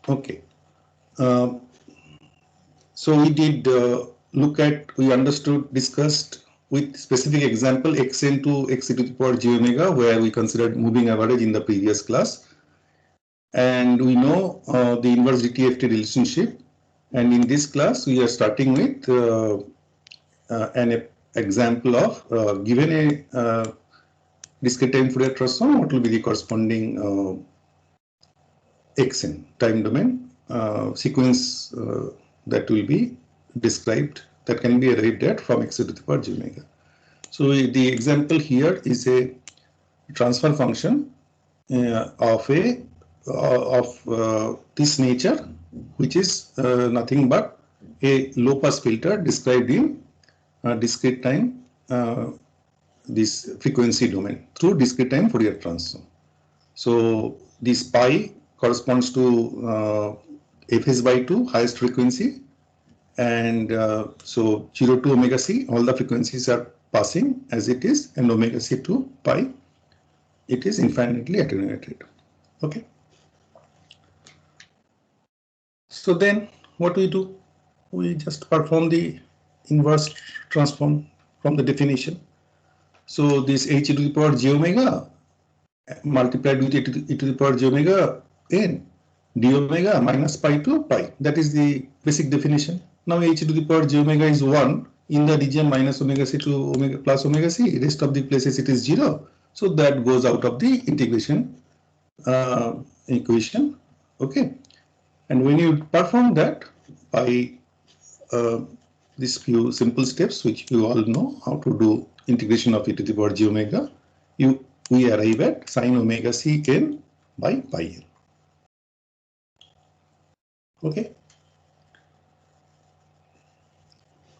Okay. Uh, so we did we understood, discussed with specific example xn to x e to the power j omega, where we considered moving average in the previous class. And we know the inverse DTFT relationship. And in this class, we are starting with an example of given a discrete time Fourier transform, what will be the corresponding xn time domain sequence that will be described, that can be arrived at from x to the power j omega. So the example here is a transfer function of this nature, which is nothing but a low pass filter described in discrete time this frequency domain through discrete time Fourier transform. So this pi corresponds to fs by 2 highest frequency, and so 0 to omega c, all the frequencies are passing as it is, and omega c to pi, it is infinitely attenuated. Okay. So then what we do, we just perform the inverse transform from the definition. So this h to the power j omega multiplied with e to the power j omega n d omega minus pi to pi. That is the basic definition. Now h to the power j omega is 1 in the region minus omega c to omega plus omega c. Rest of the places it is 0. So that goes out of the integration equation. Okay. And when you perform that by these few simple steps, which you all know how to do integration of e to the power j omega, we arrive at sine omega c n by pi n. Okay.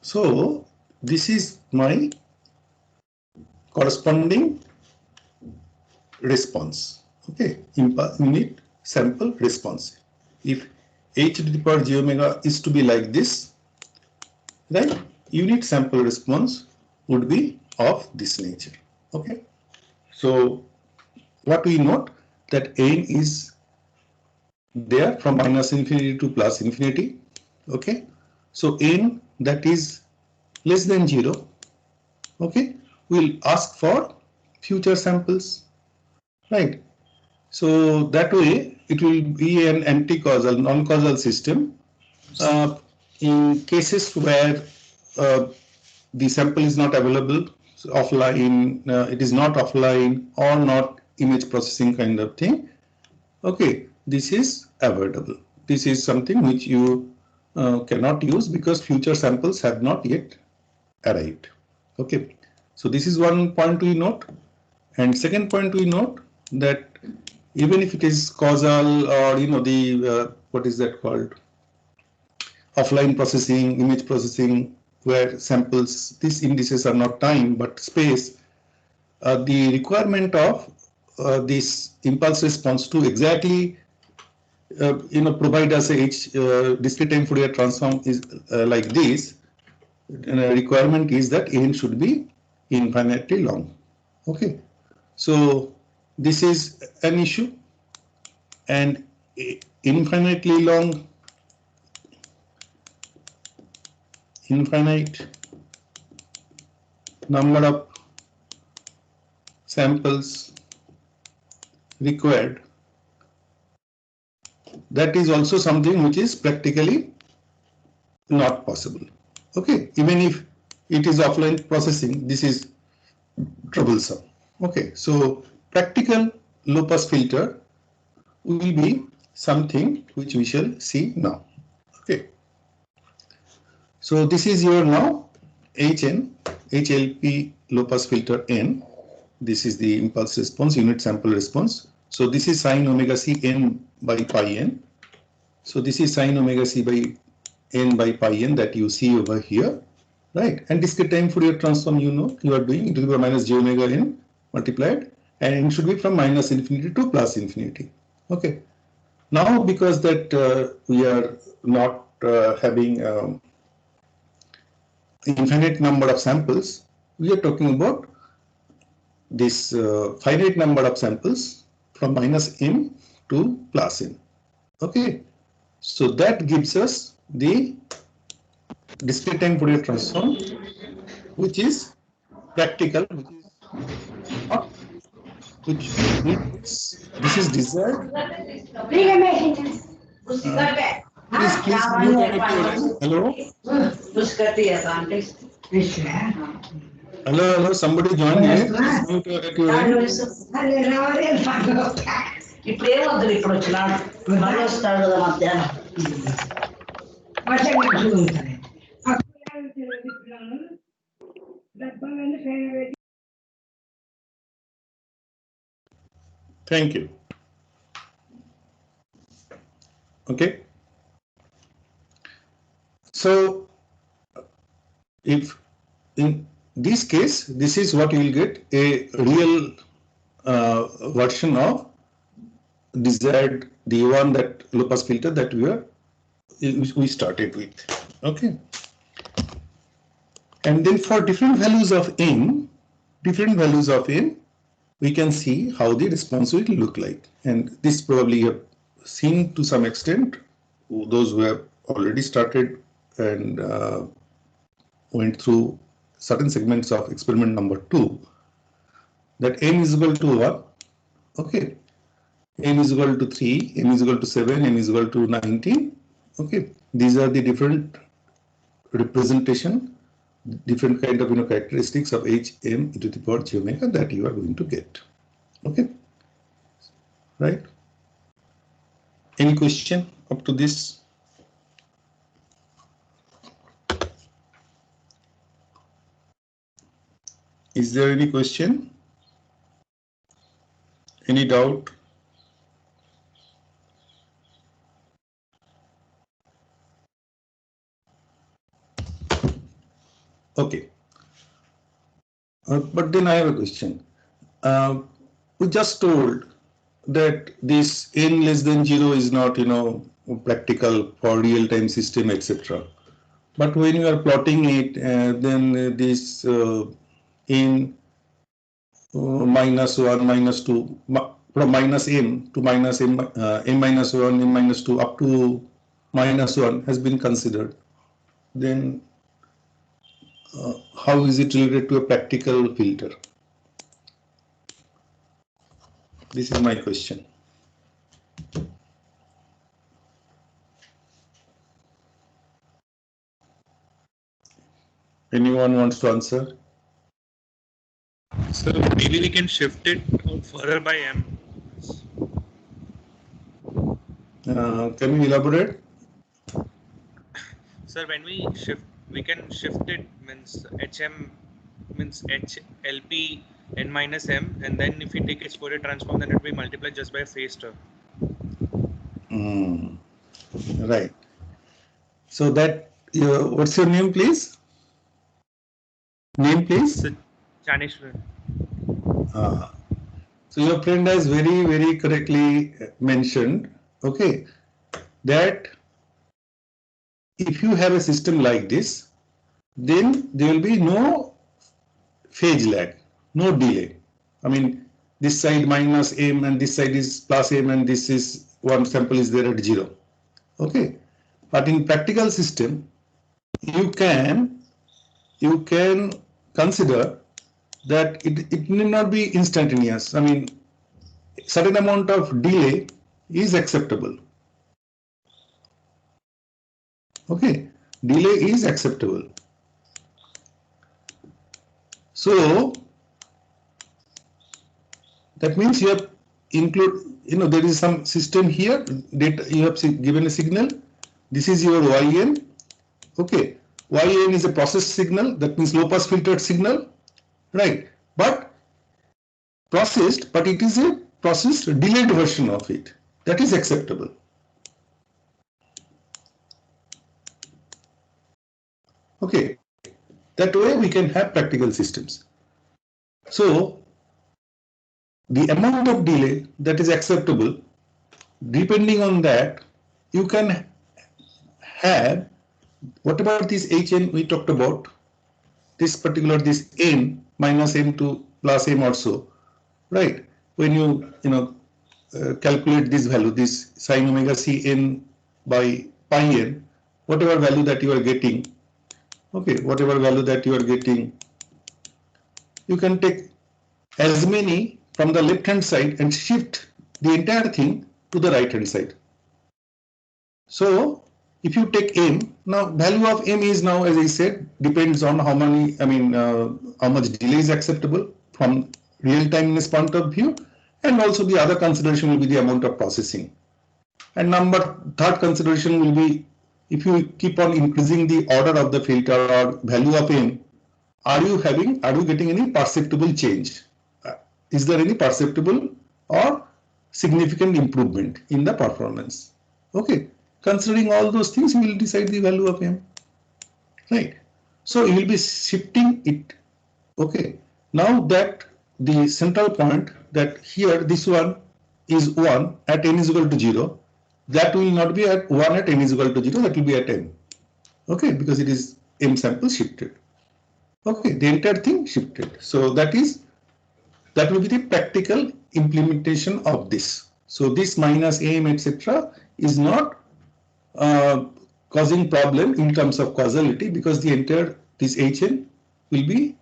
So this is my corresponding response. Okay, unit sample response. If h to the power j omega is to be like this, then unit sample response would be of this nature. Okay. So what we note that n is there from minus infinity to plus infinity. Okay. So n that is less than 0. Okay. We'll ask for future samples. Right. So that way it will be an anti-causal, non-causal system. In cases where the sample is not available, so offline, it is not offline or not image processing kind of thing. Okay, this is avoidable. This is something which you cannot use because future samples have not yet arrived. Okay, so this is one point we note. And second point we note that even if it is causal or the what is that called, offline processing, image processing, where samples, these indices are not time but space, the requirement of this impulse response to exactly provide us a discrete time Fourier transform is like this. Requirement is that n should be infinitely long. Okay, so this is an issue, and infinite number of samples required, that is also something which is practically not possible. Okay, even if it is offline processing, this is troublesome. Okay, so practical low pass filter will be something which we shall see now. Okay, so this is your now HLP low pass filter N. This is the impulse response, unit sample response. So this is sine omega c n by pi n. So this is sine omega c by n by pi n that you see over here, right? And discrete time Fourier transform, you are doing e to the power minus j omega n multiplied, and it should be from minus infinity to plus infinity. Okay. Now, because that we are not having infinite number of samples, we are talking about this finite number of samples from minus n to plus n. Okay. So that gives us the discrete time Fourier transform, which is practical, which this is desired. Please mute all of your end. Hello? Hello, somebody joined here. Please mute all of your end. ఇప్పుడేమొద్దు ఇప్పుడు వచ్చిన మళ్ళీ వస్తాడు కదా మధ్యాహ్నం Thank you. Okay. So, if in this case, this is what you will get a real version of desired the one that low pass filter that we started with. Okay. And then for different values of n, we can see how the response will look like. And this probably you have seen to some extent, those who have already started and went through certain segments of experiment number 2, that n is equal to 1, okay, n is equal to 3, n is equal to 7, n is equal to 19, okay. These are the different representation, different kind of characteristics of h m e to the power j omega that you are going to get. Okay, right? Any question up to this? Is there any question? Any doubt? Okay. But then I have a question. We just told that this n less than 0 is not, practical for real-time system, etc. But when you are plotting it, then this n minus 1, minus 2, from minus m to minus m, m minus 1, m minus 2 up to minus 1 has been considered. Then how is it related to a practical filter? This is my question. Anyone wants to answer? So maybe we can shift it out further by m. Can you elaborate? Sir, when we can shift it, means hm means hlp n minus m, and then if we take its Fourier transform, then it will be multiplied just by a phase term. Right. So that what's your name, please? Name, please. Chaneshwaran. So your friend has very, very correctly mentioned, okay, that if you have a system like this, then there will be no phase lag, no delay. I mean, this side minus m and this side is plus m and this is one sample is there at 0. Okay. But in practical system, you can consider that it need not be instantaneous. I mean, certain amount of delay is acceptable. Okay, delay is acceptable. So that means you have include, there is some system here, data you have given a signal. This is your yn. Okay, yn is a processed signal, that means low pass filtered signal, right? But processed, but it is a processed delayed version of it. That is acceptable. Okay, that way we can have practical systems. So the amount of delay that is acceptable, depending on that, you can have, what about this hn we talked about, this particular, this n minus m to plus m also, right? When you calculate this value, this sin omega c n by pi n, whatever value that you are getting, okay, whatever value that you are getting, you can take as many from the left hand side and shift the entire thing to the right hand side. So if you take m, now value of m is now, as I said, depends on how many, how much delay is acceptable from real timeness point of view, and also the other consideration will be the amount of processing. And third consideration will be, if you keep on increasing the order of the filter or value of m, are you getting any perceptible change? Is there any perceptible or significant improvement in the performance? Okay, considering all those things, you will decide the value of m, right? So you will be shifting it. Okay, now that the central point, that here this one is 1 at n is equal to 0, that will not be at 1 at n is equal to 0, that will be at n. Okay, because it is m sample shifted. Okay, the entire thing shifted. So that will be the practical implementation of this. So this minus m etc. is not causing problem in terms of causality, because the entire this hn will be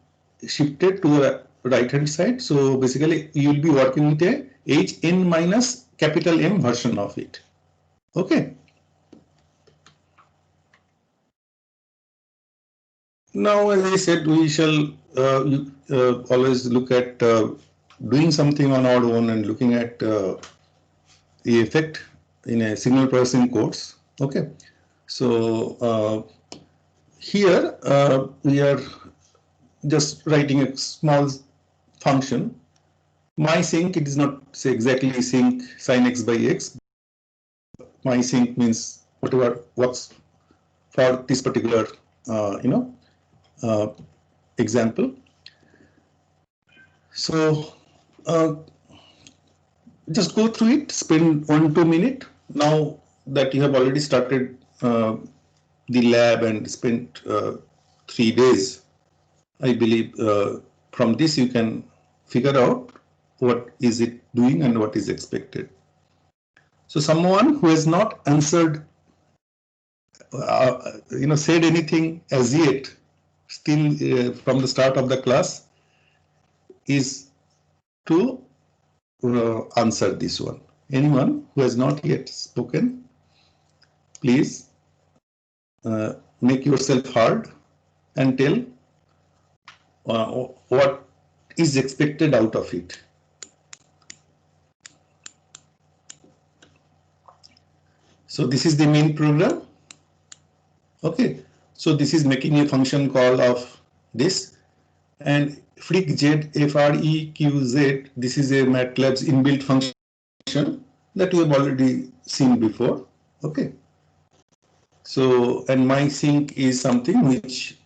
shifted to the right hand side. So basically you will be working with a hn minus capital M version of it. Okay. Now, as I said, we shall always look at doing something on our own and looking at the effect in a signal processing course. Okay. So here we are just writing a small function. My sync, it is not say exactly sync sin x by x. My sync means whatever works for this particular example. So just go through it, spend 1-2 minutes. Now that you have already started the lab and spent 3 days, I believe from this you can figure out what is it doing and what is expected. So someone who has not answered, said anything as yet, still from the start of the class, is to answer this one. Anyone who has not yet spoken, please make yourself heard and tell what is expected out of it. So this is the main program. Okay, so this is making a function call of this, and freqz, freqz, this is a MATLAB's inbuilt function that we have already seen before. Okay, so and my sync is something which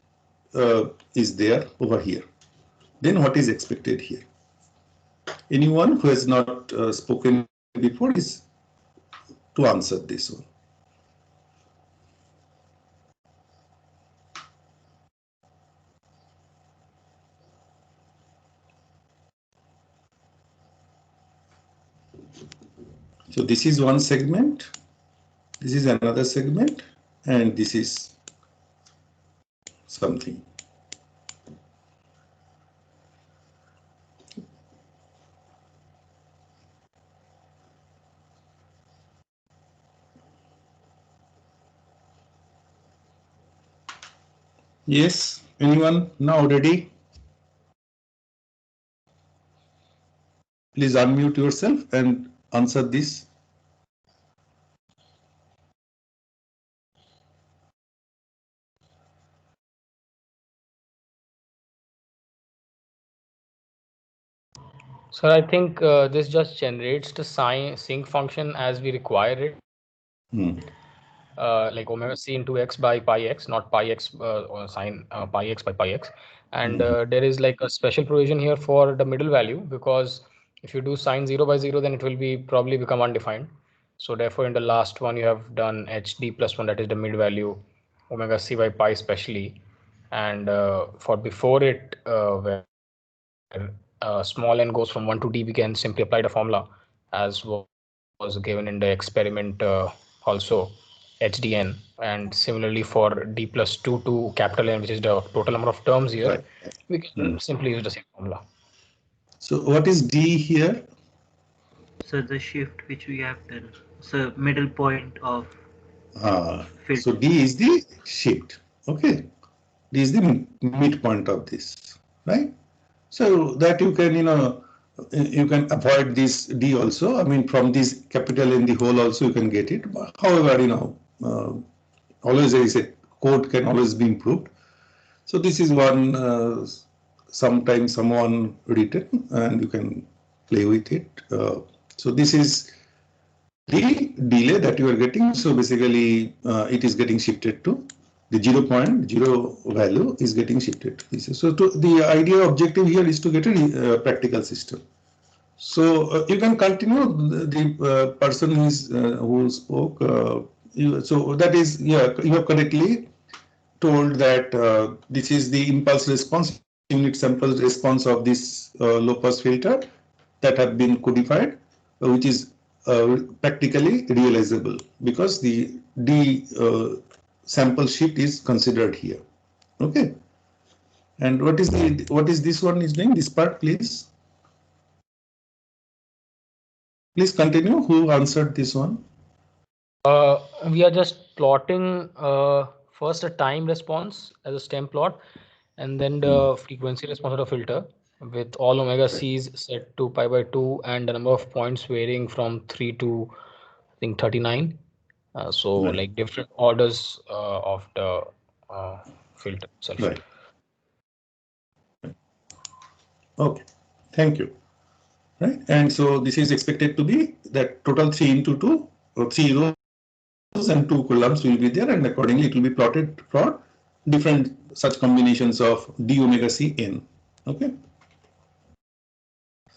is there over here. Then what is expected here? Anyone who has not spoken before is to answer this one. So this is one segment, this is another segment, and this is something. Yes, anyone now ready? Please unmute yourself and answer this. Sir, I think this just generates the sync function as we require it. Like omega c into x by pi x, not pi x or sine pi x by pi x. And there is like a special provision here for the middle value, because if you do sine 0 by 0, then it will be probably become undefined. So therefore, in the last one, you have done hd plus 1, that is the mid value, omega c by pi especially. And for before it, where small n goes from 1 to d, we can simply apply the formula as was given in the experiment also. HDN, and similarly for D plus 2 to capital N, which is the total number of terms here, Right. we can simply use the same formula. So what is D here? So the shift which we have done. So middle point of So filter. D is the shift. Okay. D is the midpoint of this, right? So that you can, you can avoid this D also. I mean, from this capital in the whole also you can get it. However, always there is a code can always be improved. So this is one sometimes someone written and you can play with it. So this is the delay that you are getting. So basically it is getting shifted to the 0.0 value is getting shifted to this. So the idea objective here is to get a practical system. So you can continue the person who spoke. So that is, yeah, you have correctly told that this is the impulse response, unit sample response of this low pass filter that have been codified, which is practically realizable because the D sample shift is considered here. Okay. And what is this one is doing? This part, please. Please continue. Who answered this one? We are just plotting first a time response as a stem plot, and then the frequency response of the filter with all omega c's set to pi by 2 and the number of points varying from 3 to I think 39. So Right. like different orders of the filter itself. Right. Okay. Thank you. Right. And so this is expected to be that total 3 into 2 or 3 rows and 2 columns will be there, and accordingly it will be plotted for different such combinations of d omega c n. Okay.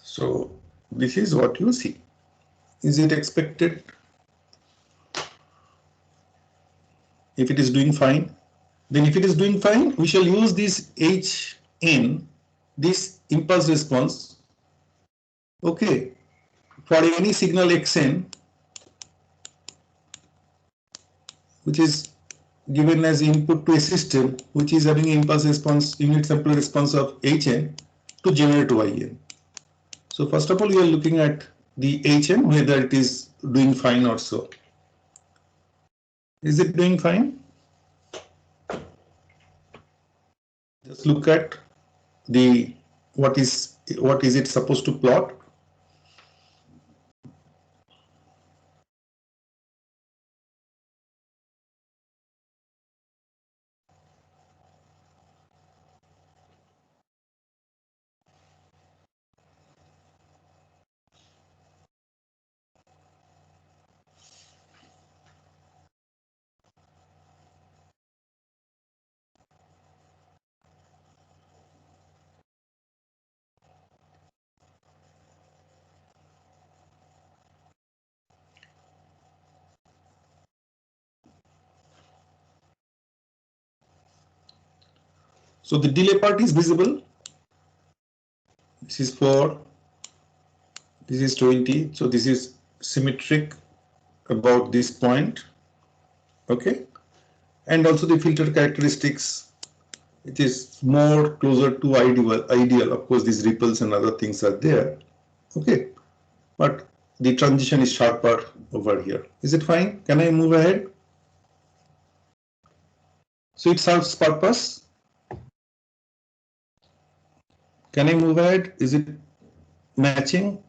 So this is what you see. Is it expected? If it is doing fine, then if it is doing fine, we shall use this Hn, this impulse response, okay, for any signal Xn, which is given as input to a system which is having impulse response, unit sample response of Hn to generate Yn. So first of all, you are looking at the Hn, whether it is doing fine or so. Is it doing fine? Just look at the what is it supposed to plot. So the delay part is visible. This is 4, this is 20, so this is symmetric about this point, okay, and also the filter characteristics, it is more closer to ideal. Of course, these ripples and other things are there, okay, but the transition is sharper over here. Is it fine? Can I move ahead? So it serves purpose. Can I move ahead? Is it matching?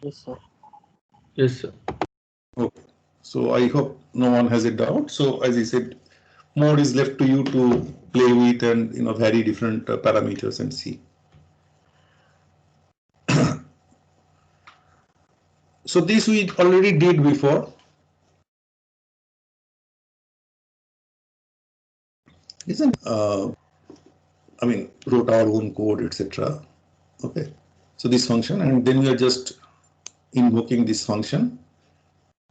Yes, sir. Yes, sir. Okay. So I hope no one has a doubt. So as I said, more is left to you to play with and vary different parameters and see. So this we already did before. Isn't I mean, wrote our own code, etc. Okay. So this function, and then we are just invoking this function.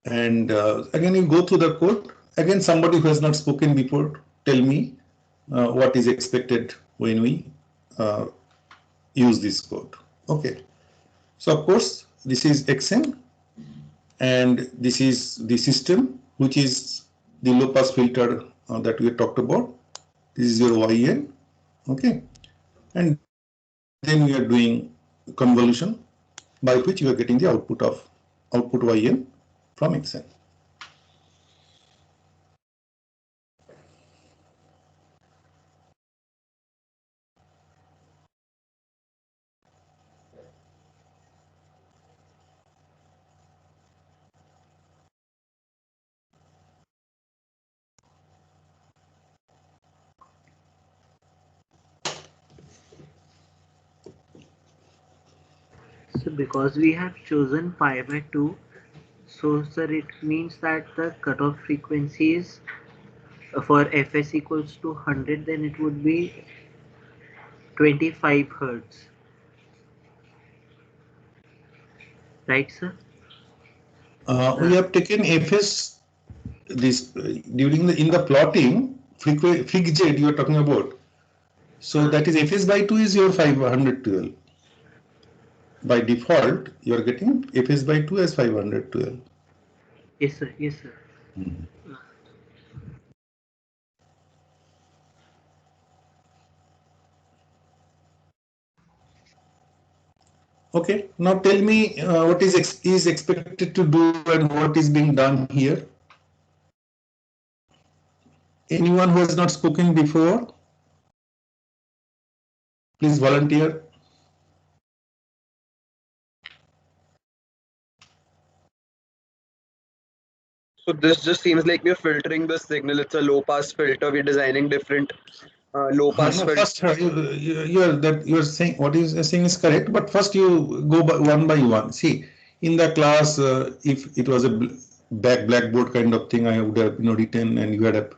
And again, you go through the code. Again, somebody who has not spoken before, tell me what is expected when we use this code. Okay. So of course, this is Xn, and this is the system which is the low pass filter that we talked about. This is your yn, okay, and then we are doing convolution by which you are getting the output yn from xn. So because we have chosen pi by 2, so sir, it means that the cutoff frequency is for fs equals to 100, then it would be 25 hertz. Right, sir? We have taken fs this during in the plotting fig z you are talking about. So that is fs by 2 is your 512. By default, you are getting fs by 2 as 512. Yes, sir. Yes, sir. Okay, now tell me what is expected to do and what is being done here. Anyone who has not spoken before, please volunteer. So this just seems like we're filtering the signal. It's a low pass filter. We're designing different low pass No, filters. first you are saying what is saying is correct, but first you go by one. See, in the class, if it was a blackboard kind of thing, I would have written, and you had a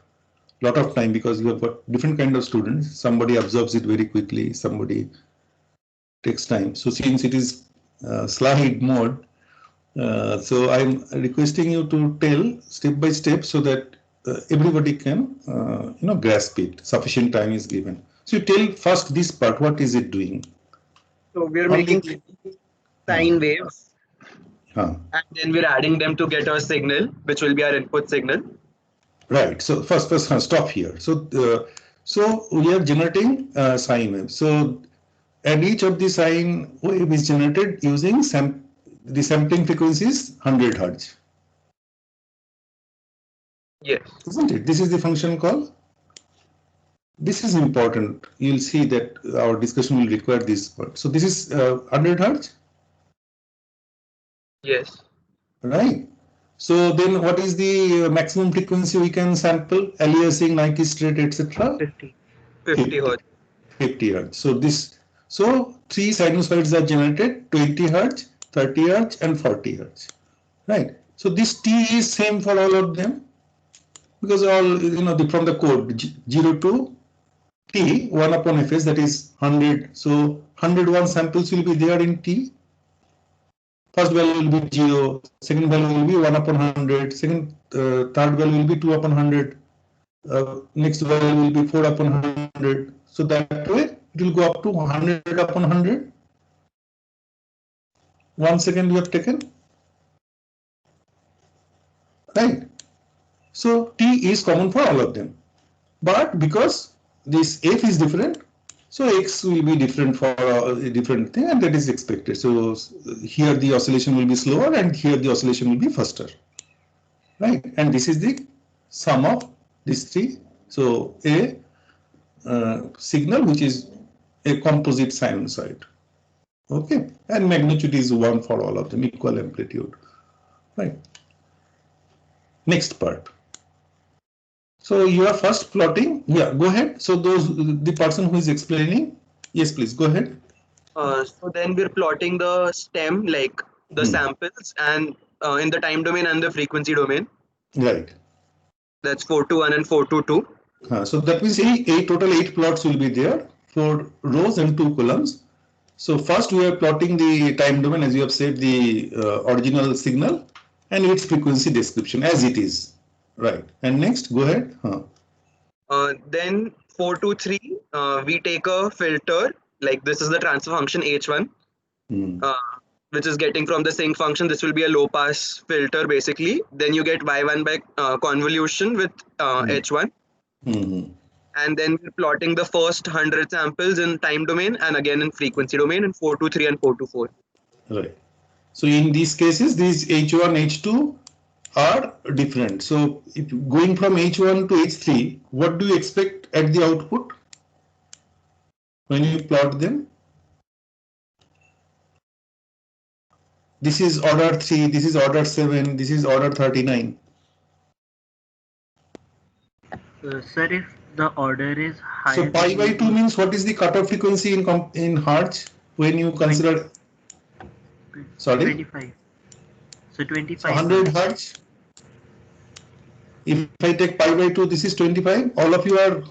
lot of time because you have got different kind of students. Somebody absorbs it very quickly, somebody takes time. So since it is slide mode, so I'm requesting you to tell step by step so that everybody can grasp it. Sufficient time is given. So you tell first this part. What is it doing? So we're Only- making sine waves, Huh. and then we're adding them to get a signal, which will be our input signal. Right. So first stop here. So we are generating sine wave. So and each of the sine wave is generated using the sampling frequency is 100 hertz. Yes. Isn't it? This is the function call. This is important. You'll see that our discussion will require this part. So this is 100 hertz, Yes. right? So then what is the maximum frequency we can sample? Aliasing, Nyquist rate, etc. 50. 50 hertz. 50 hertz. So three sinusoids are generated: 20 hertz, 30 hertz, and 40 hertz. Right. So this T is same for all of them because all from the code 0 to T 1 upon Fs, that is 100. So 101 samples will be there in T. First value will be 0, second value will be 1 upon 100, third value will be 2 upon 100, next value will be 4 upon 100. So that way it will go up to 100 upon 100. 1 second we have taken. Right. So T is common for all of them. But because this F is different, so X will be different for a different thing, and that is expected. So here the oscillation will be slower and here the oscillation will be faster. Right. And this is the sum of these three. So a signal which is a composite sinusoid. Okay. And magnitude is 1 for all of them, equal amplitude. Right. Next part. So you are first plotting. Yeah, go ahead. So the person who is explaining, yes, please go ahead. So then we're plotting the stem, like the samples, and in the time domain and the frequency domain. Right. That's 421 and 422. So that means total 8 plots will be there, 4 rows and 2 columns. So first we are plotting the time domain, as you have said, the original signal and its frequency description as it is. Right. And next, go ahead. Then 423, we take a filter, like this is the transfer function H1. which is getting from the sinc function. This will be a low pass filter basically. Then you get y1 by convolution with h1. Mhm. And then we're plotting the first 100 samples in time domain and again in frequency domain in 423 and 424. Right. So in these cases, these H1, H2 are different. So if going from H1 to H3, what do you expect at the output when you plot them? This is order 3, this is order 7, this is order 39. Sir, if the order is higher. So pi by 2 means what is the cutoff frequency in hertz when you consider? Sorry? 25. So 25. So 100 hertz. If I take pi by 2, this is 25. All of you are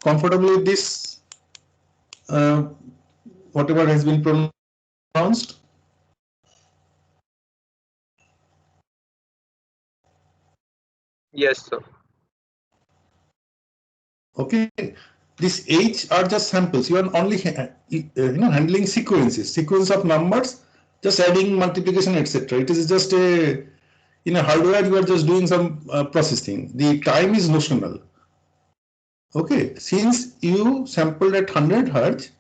comfortable with this, whatever has been pronounced? Yes, sir. Okay. This H are just samples. You are only handling sequence of numbers, just adding multiplication, etc. It is just in a hardware you are just doing some processing. The time is notional. Okay, since you sampled at 100 hertz,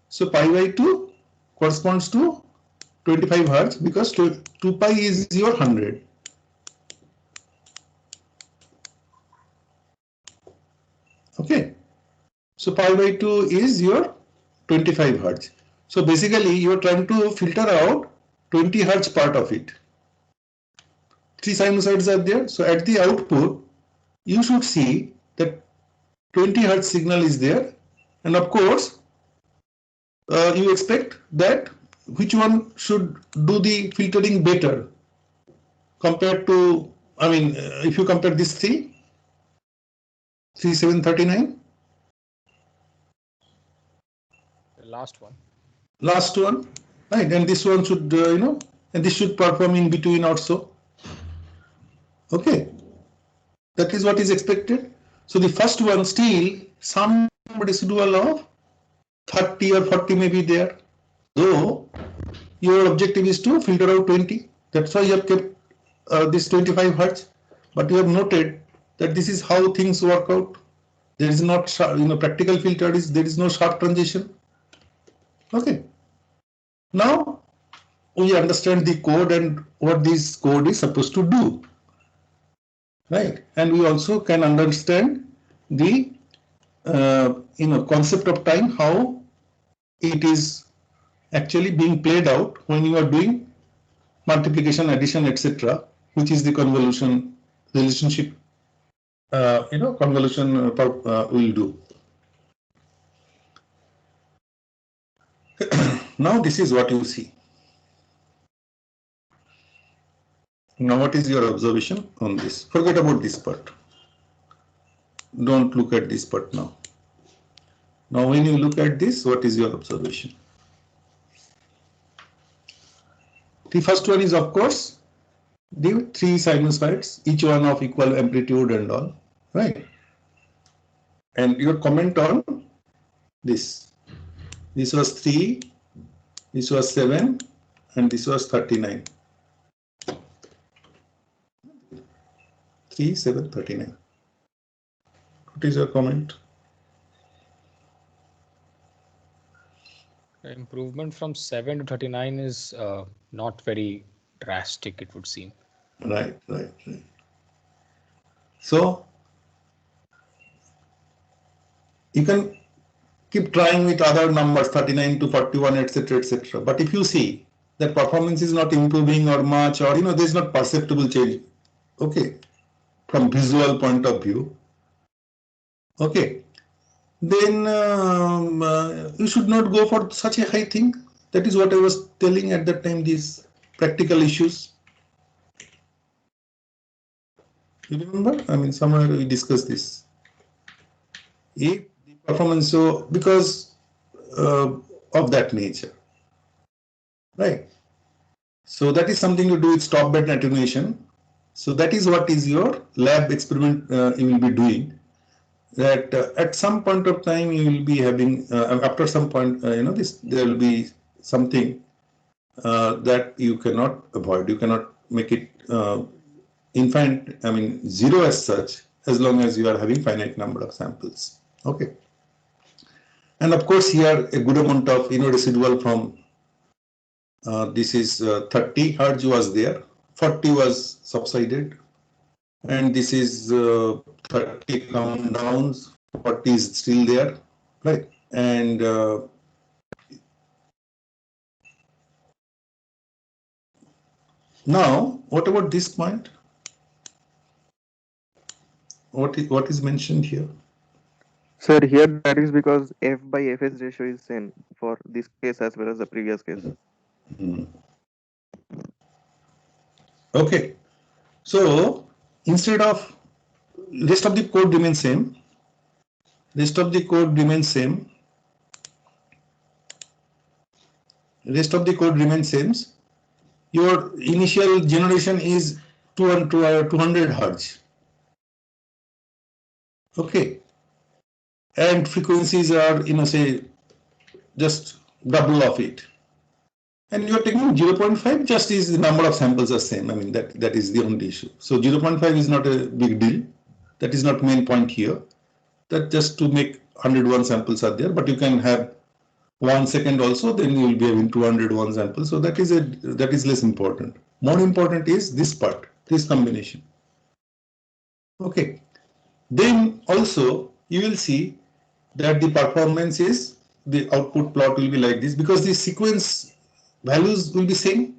so pi by 2 corresponds to 25 hertz because 2 pi is your 100. Okay, so pi by 2 is your 25 hertz. So basically you are trying to filter out 20 hertz part of it. 3 sinusoids are there. So at the output, you should see that 20 hertz signal is there, and of course you expect that which one should do the filtering better compared to, if you compare this 3739, The last one. right, and this one should and this should perform in between also. Okay, that is what is expected. So the first one still some residual of 30 or 40 may be there, though your objective is to filter out 20. That's why you have kept this 25 hertz, but you have noted that this is how things work out. There is not practical filter is there is no sharp transition. Okay, now we understand the code and what this code is supposed to do, right? And we also can understand the concept of time, how it is actually being played out when you are doing multiplication, addition, etc., which is the convolution relationship. Convolution will do. Now this is what you see. Now what is your observation on this? Forget about this part. Don't look at this part now. Now when you look at this, what is your observation? The first one is, of course, the 3 sinusoids, each one of equal amplitude and all, right? And your comment on this. This was 3, this was 7, and this was 39. 3, 7, 39. What is your comment? The improvement from 7 to 39 is not very drastic, it would seem. Right. So you can keep trying with other numbers, 39 to 41, etc., etc. But if you see that performance is not improving or much, or there is not perceptible change, okay, from visual point of view, okay, then you should not go for such a high thing. That is what I was telling at that time, these practical issues. You remember? Somewhere we discussed this. If the performance, so because of that nature, right? So that is something to do with stop band attenuation. So that is what is your lab experiment you will be doing. That at some point of time you will be having after some point there will be something that you cannot avoid. You cannot make it infinite, I mean zero as such, as long as you are having finite number of samples. Okay. And of course here a good amount of residual from this is 30 Hz was there, 40 was subsided, and this is 30 come down, 40 is still there, right? And now what about this point? What is mentioned here? Sir, here that is because F by Fs ratio is same for this case as well as the previous case. Okay, so instead of rest of the code remains same. Rest of the code remains same. Rest of the code remains same. Your initial generation is 200 Hz. Okay, and frequencies are say just double of it. And you are taking 0.5, just is the number of samples are same. I mean that is the only issue. So 0.5 is not a big deal. That is not main point here. That just to make 101 samples are there, but you can have 1 second also, then you will be having 201 samples. So that is less important. More important is this part, this combination. Okay. Then also you will see that the performance is, the output plot will be like this, because the sequence values will be same,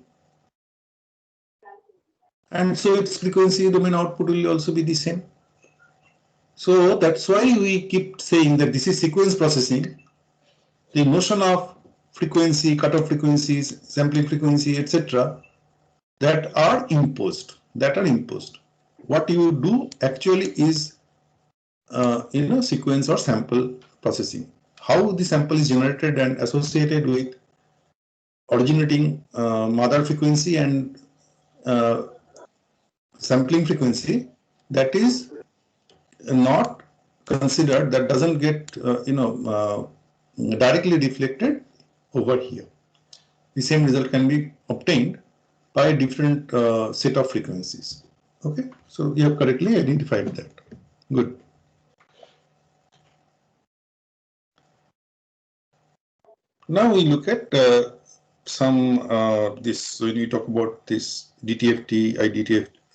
and so its frequency domain output will also be the same. So that's why we keep saying that this is sequence processing. The notion of frequency, cutoff frequencies, sampling frequency, etc., that are imposed. What you do actually is sequence or sample processing. How the sample is generated and associated with originating mother frequency and sampling frequency, that is not considered, that doesn't get directly reflected over here. The same result can be obtained by a different set of frequencies. Okay, so you have correctly identified that. Good. Now we look at some this, when we talk about this DTFT,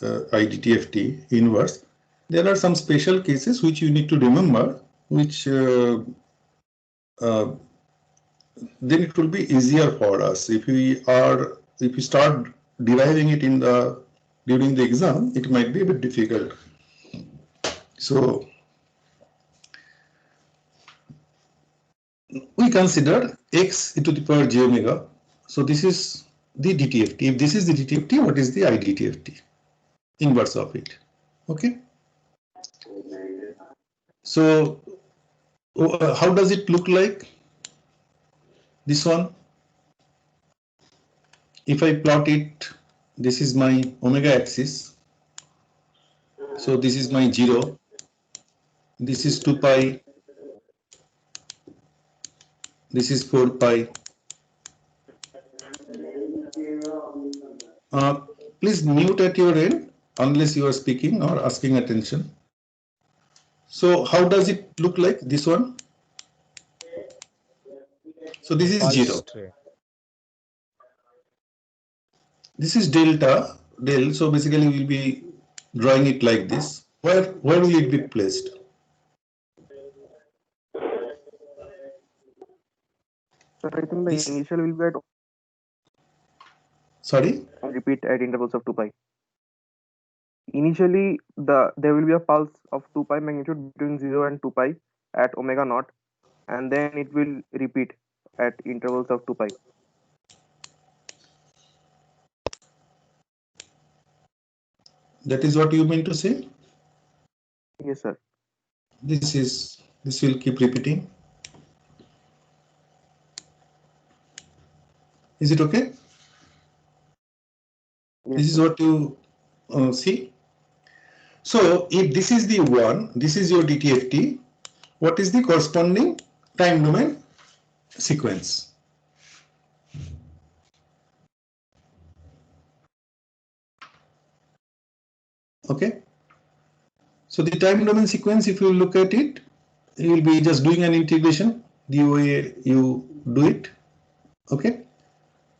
IDTFT inverse, there are some special cases which you need to remember, which then it will be easier for us. If we start deriving it during the exam, it might be a bit difficult. So we consider x e to the power j omega. So this is the DTFT. If this is the DTFT, what is the IDTFT? Inverse of it. Okay. So how does it look like? This one, if I plot it, this is my omega axis. So this is my 0. This is 2 pi. This is 4 pi. Please mute at your end unless you are speaking or asking attention. So how does it look like, this one? So this is 0. This is delta, del. So basically we'll be drawing it like this. Where will it be placed? So I think the initial will be at, sorry? Repeat at intervals of 2 pi. Initially, there will be a pulse of 2 pi magnitude between 0 and 2 pi at omega naught, and then it will repeat at intervals of 2 pi. That is what you mean to say? Yes, sir. This will keep repeating. Is it okay? Yes, this is what you see. So if this is the one, this is your DTFT, what is the corresponding time domain sequence? Okay. So the time domain sequence, if you look at it, you will be just doing an integration the way you do it. Okay.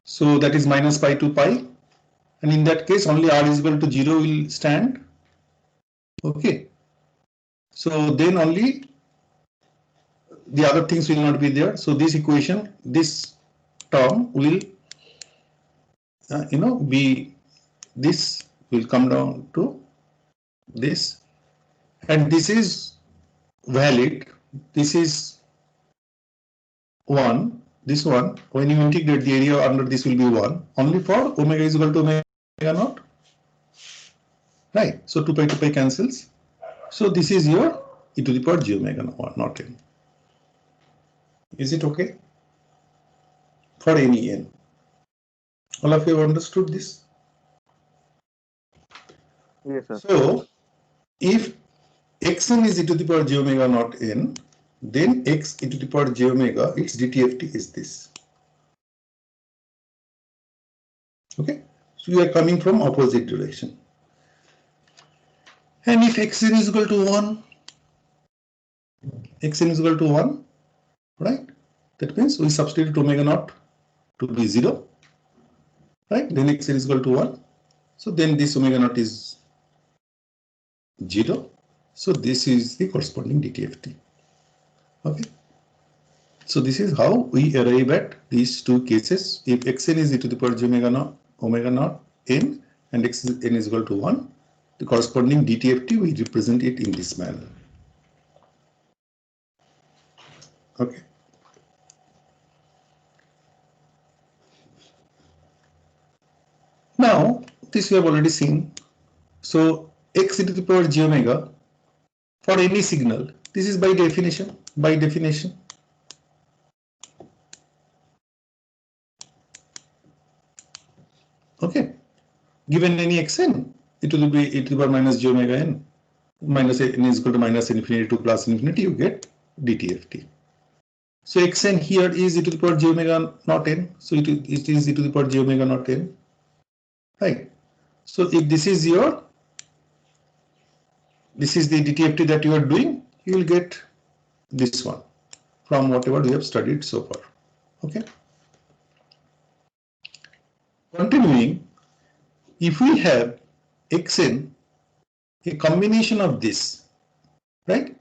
So that is minus pi to pi. And in that case, only r is equal to 0 will stand. Okay. So then only the other things will not be there. So this equation, this term will, be, this will come down to this, and this is valid. This is 1. This one, when you integrate, the area under this will be 1 only for omega is equal to omega naught. Right. So 2 pi cancels. So this is your e to the power j omega naught n. Is it okay? For any n. All of you have understood this? Yes, sir. So if xn is e to the power j omega naught n, then x e to the power j omega, its dtft is this. Okay. So we are coming from opposite direction. And if xn is equal to 1, xn is equal to 1, right? That means we substitute omega naught to be 0, right? Then xn is equal to 1. So then this omega naught is 0. So this is the corresponding dtft. Okay. So this is how we arrive at these two cases. If xn is e to the power j omega naught n and xn is equal to 1, the corresponding dtft, we represent it in this manner. Okay. Now, this we have already seen. So x e to the power j omega for any signal, this is by definition. Okay. Given any xn, it will be e to the power minus j omega n. Minus n is equal to minus infinity to plus infinity, you get dtft. So xn here is e to the power j omega naught n. So it is e to the power j omega naught n. Right. So if this is the dtft that you are doing, you will get this one from whatever we have studied so far. Okay. Continuing, if we have xn, a combination of this, right?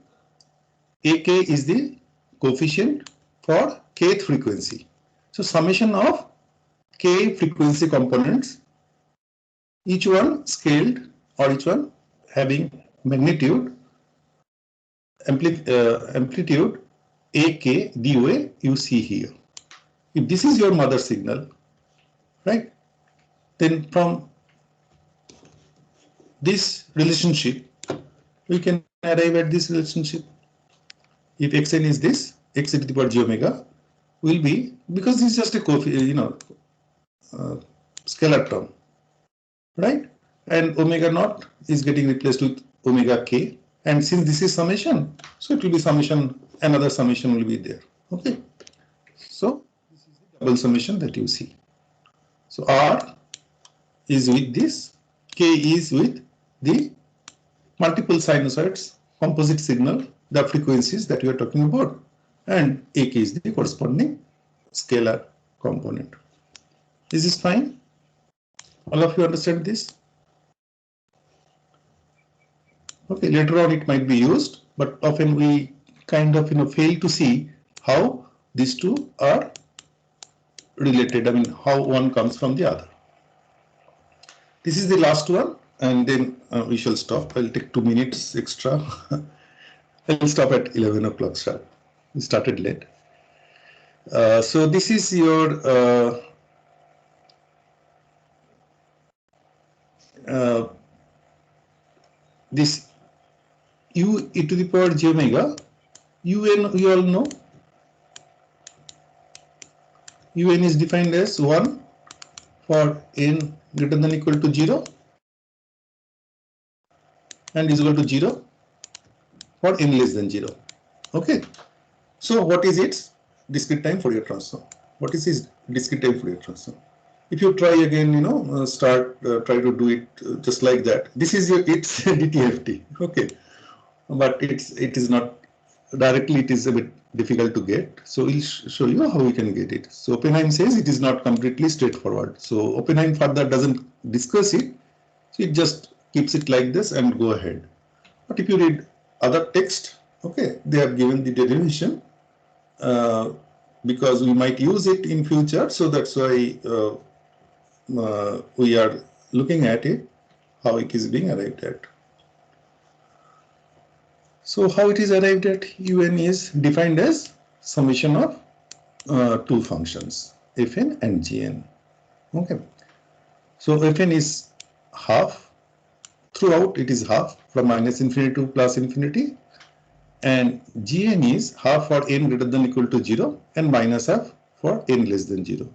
Ak is the coefficient for kth frequency. So summation of k frequency components, each one scaled or each one having magnitude, amplitude ak the way you see here. If this is your mother signal, right, then from this relationship we can arrive at this relationship. If xn is this, x to the power j omega will be, because this is just a scalar term, right? And omega naught is getting replaced with omega k, and since this is summation, so it will be summation, another summation will be there. Okay. So this is the double summation that you see. So R is with this, K is with the multiple sinusoids, composite signal, the frequencies that we are talking about, and AK is the corresponding scalar component. This is fine? All of you understand this? Okay, later on it might be used, but often we kind of fail to see how these two are related. I mean, how one comes from the other. This is the last one, and then we shall stop. I'll take 2 minutes extra. I'll stop at 11 o'clock sharp. We started late. So this is your this u e to the power j omega, un you all know. Un is defined as 1 for n greater than or equal to 0 and is equal to 0 for n less than 0. Okay. So what is its discrete time Fourier transform? What is its discrete time Fourier transform? If you try again, try to do it just like that. This is it's DTFT, okay, but it is not directly. It is a bit difficult to get. So we'll show you how we can get it. So Oppenheim says it is not completely straightforward. So Oppenheim further doesn't discuss it. So it just keeps it like this and go ahead. But if you read other text, okay, they have given the derivation because we might use it in future. So that's why we are looking at it, how it is being arrived at. So how it is arrived at, UN is defined as summation of two functions, Fn and Gn. Okay. So Fn is half. Throughout it is half from minus infinity to plus infinity. And Gn is half for n greater than or equal to 0 and minus half for n less than 0.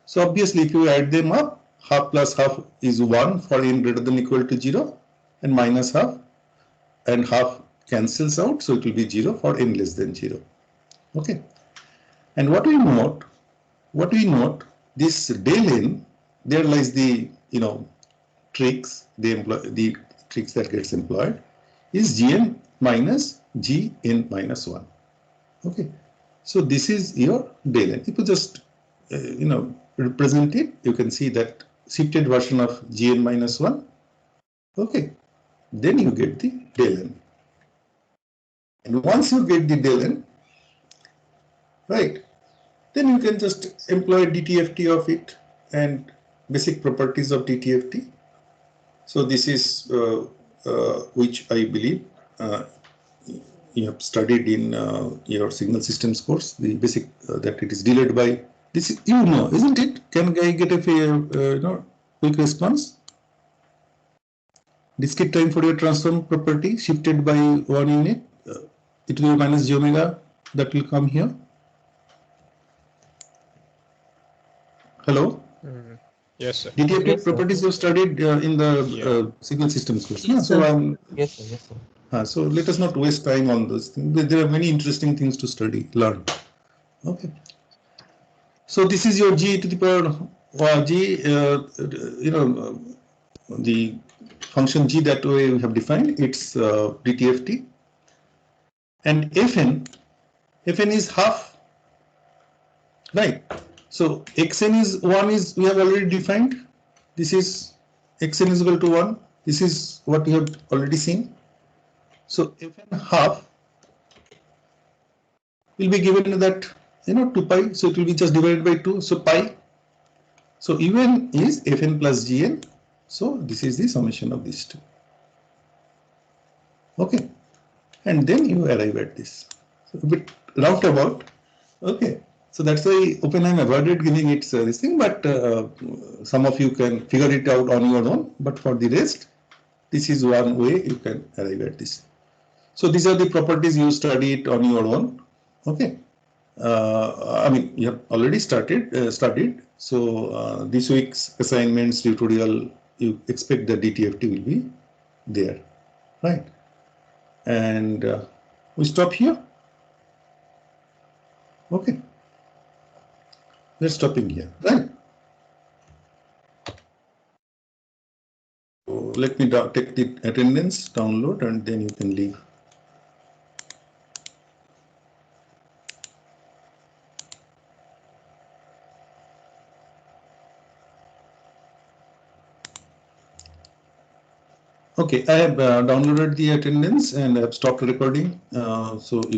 So obviously if you add them up, half plus half is 1 for n greater than or equal to 0 and minus half, and half cancels out, so it will be 0 for n less than 0. Okay. And what we note, this del n, there lies the tricks, the tricks that gets employed is Gn minus Gn minus 1. Okay. So this is your del n. If you just represent it, you can see that shifted version of Gn minus 1. Okay. Then you get the del n. And once you get the del n, right, then you can just employ DTFT of it and basic properties of DTFT. So this is which I believe you have studied in your signal systems course, the basic that it is delayed by this, isn't it? Can I get a quick response? Discrete time Fourier transform property shifted by 1 unit, it will be minus j omega that will come here. Hello? Yes, sir. DTFT Yes, sir. properties you studied in the signal systems course. Yes, So sir. Yes, sir. Yes, sir. so let us not waste time on this thing. There are many interesting things to study, learn. Okay. So this is your g to the power g, the function g that we have defined. It's DTFT. And Fn is half, right? So xn is 1 is we have already defined. This is xn is equal to 1. This is what we have already seen. So Fn half will be given that 2 pi. So it will be just divided by 2. So pi. So Un is Fn plus Gn. So this is the summation of these two. Okay. And then you arrive at this. So a bit roundabout. Okay. So that's why Oppenheim avoided giving it this thing, but some of you can figure it out on your own. But for the rest, this is one way you can arrive at this. So these are the properties you studied on your own. Okay. I mean, you have already studied. So this week's assignments tutorial, you expect the DTFT will be there, right? And we stop here. Okay. We're stopping here, right? So let me take the attendance, download, and then you can leave. Okay, I have downloaded the attendance and I have stopped recording. So you